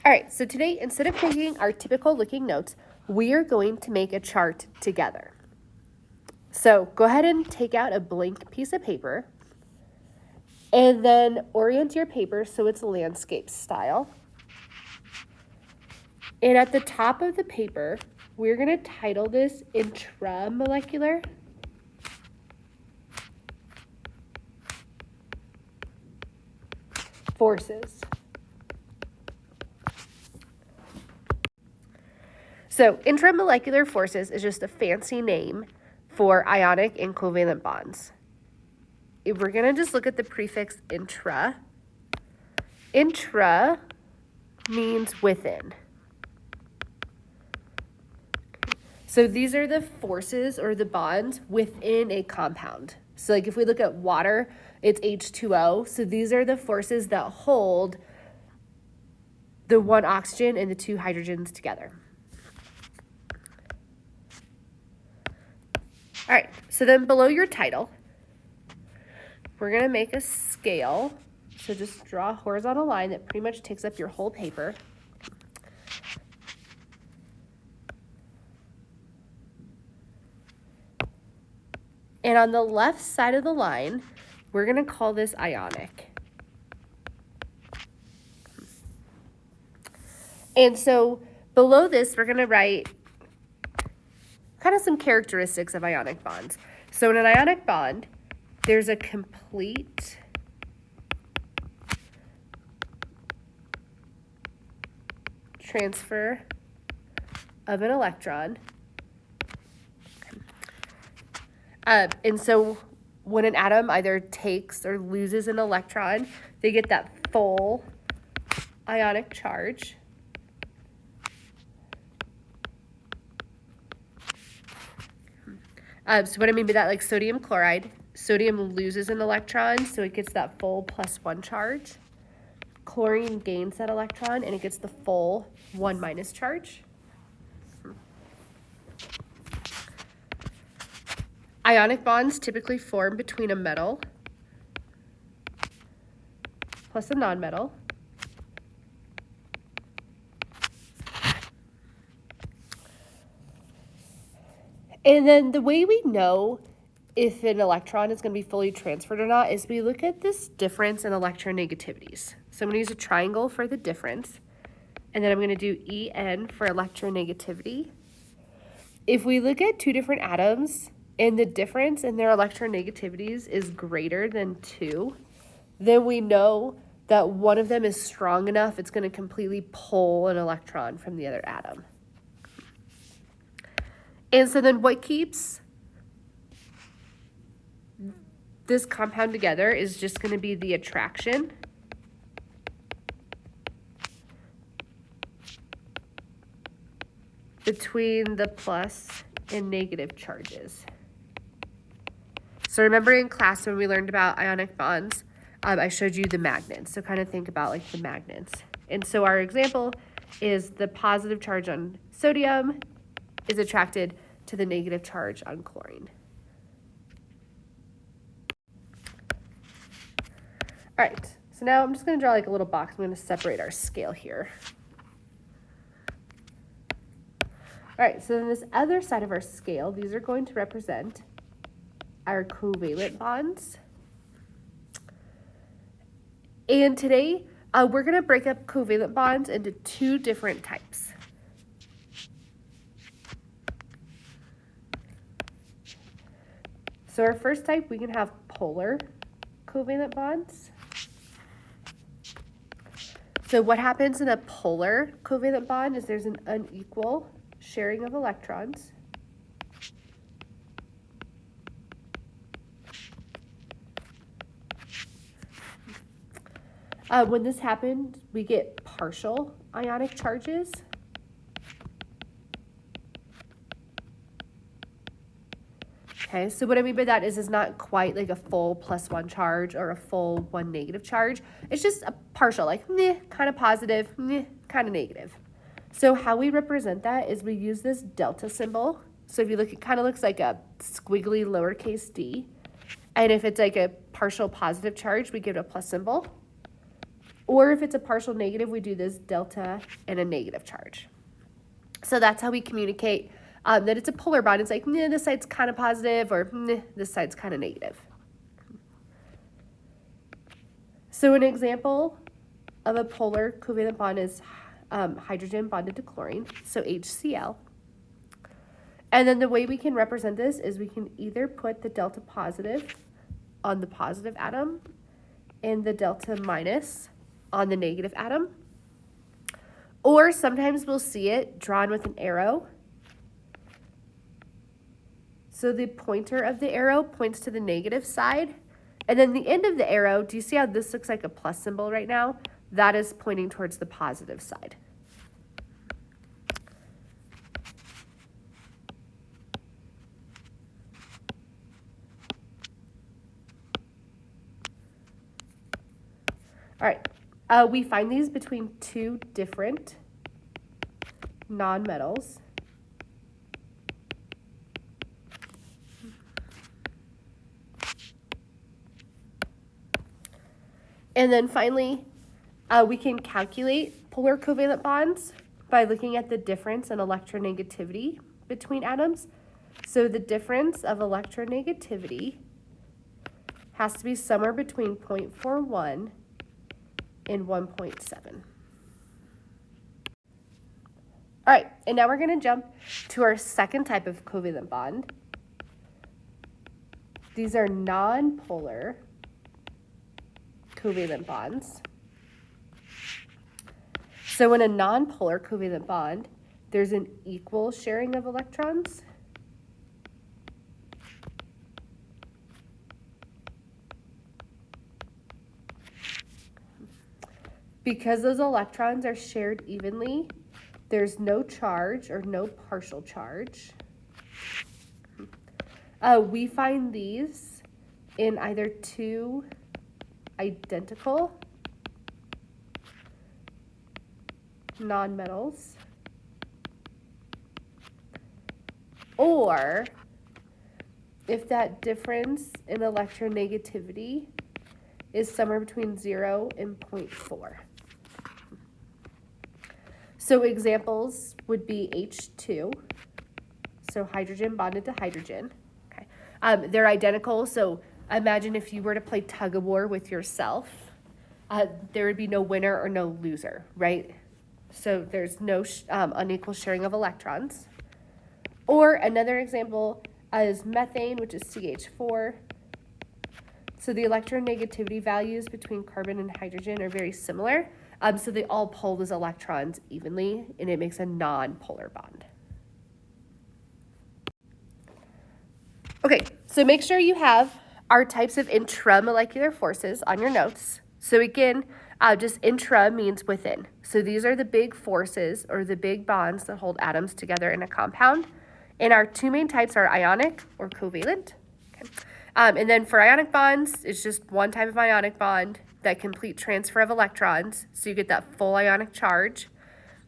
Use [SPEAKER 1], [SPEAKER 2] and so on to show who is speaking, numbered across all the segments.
[SPEAKER 1] All right, so today, instead of making our typical looking notes, we are going to make a chart together. So go ahead and take out a blank piece of paper and then orient your paper so it's landscape style. And at the top of the paper, we're going to title this Intramolecular Forces. So intramolecular forces is just a fancy name for ionic and covalent bonds. If we're going to just look at the prefix intra. Intra means within. So these are the forces or the bonds within a compound. So like if we look at water, it's H2O. So these are the forces that hold the one oxygen and the two hydrogens together. All right, so then below your title, we're going to make a scale. So just draw a horizontal line that pretty much takes up your whole paper. And on the left side of the line, we're going to call this ionic. And so below this, we're going to write kind of some characteristics of ionic bonds. So in an ionic bond, there's a complete transfer of an electron. And so when an atom either takes or loses an electron, they get that full ionic charge. So what I mean by that, like sodium chloride, sodium loses an electron, so it gets that full +1 charge. Chlorine gains that electron, and it gets the full 1- charge. Ionic bonds typically form between a metal plus a nonmetal. And then the way we know if an electron is going to be fully transferred or not is we look at this difference in electronegativities. So I'm going to use a triangle for the difference, and then I'm going to do En for electronegativity. If we look at two different atoms and the difference in their electronegativities is greater than 2, then we know that one of them is strong enough it's going to completely pull an electron from the other atom. And so then what keeps this compound together is just going to be the attraction between the plus and negative charges. So remember in class when we learned about ionic bonds, I showed you the magnets. So kind of think about like the magnets. And so our example is the positive charge on sodium is attracted to the negative charge on chlorine. All right, so now I'm just going to draw like a little box. I'm going to separate our scale here. All right, so then this other side of our scale, these are going to represent our covalent bonds. And today, we're going to break up covalent bonds into 2 different types. So our first type, we can have polar covalent bonds. So what happens in a polar covalent bond is there's an unequal sharing of electrons. When this happens, we get partial ionic charges. Okay, so what I mean by that is it's not quite like a full +1 charge or a full 1 negative charge. It's just a partial, like kind of positive, kind of negative. So how we represent that is we use this delta symbol. So if you look, it kind of looks like a squiggly lowercase d. And if it's like a partial positive charge, we give it a plus symbol. Or if it's a partial negative, we do this delta and a negative charge. So that's how we communicate that it's a polar bond. It's like, this side's kind of positive, or this side's kind of negative. So an example of a polar covalent bond is hydrogen bonded to chlorine, so HCl. And then the way we can represent this is we can either put the delta positive on the positive atom and the delta minus on the negative atom. Or sometimes we'll see it drawn with an arrow. So the pointer of the arrow points to the negative side. And then the end of the arrow, do you see how this looks like a plus symbol right now? That is pointing towards the positive side. All right, we find these between two different nonmetals. And then finally, we can calculate polar covalent bonds by looking at the difference in electronegativity between atoms. So the difference of electronegativity has to be somewhere between 0.41 and 1.7. All right, and now we're going to jump to our second type of covalent bond. These are nonpolar covalent bonds. So in a nonpolar covalent bond, there's an equal sharing of electrons. Because those electrons are shared evenly, there's no charge or no partial charge. We find these in either two identical nonmetals, or if that difference in electronegativity is somewhere between 0 and 0.4. So examples would be H2, so hydrogen bonded to hydrogen. Okay. They're identical, so imagine if you were to play tug of war with yourself, there would be no winner or no loser, right? So there's no unequal sharing of electrons. Or another example is methane, which is CH4. So the electronegativity values between carbon and hydrogen are very similar. So they all pull those electrons evenly, and it makes a non-polar bond. Okay, so make sure you have our types of intramolecular forces on your notes. So again, just intra means within. So these are the big forces or the big bonds that hold atoms together in a compound. And our two main types are ionic or covalent. Okay. And then for ionic bonds, it's just one type of ionic bond, that complete transfer of electrons. So you get that full ionic charge.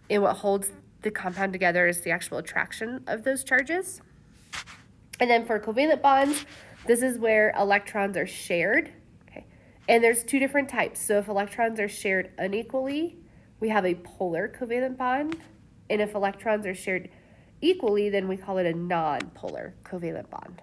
[SPEAKER 1] And what holds the compound together is the actual attraction of those charges. And then for covalent bonds, this is where electrons are shared. Okay. And there's two different types. So if electrons are shared unequally, we have a polar covalent bond. And if electrons are shared equally, then we call it a non-polar covalent bond.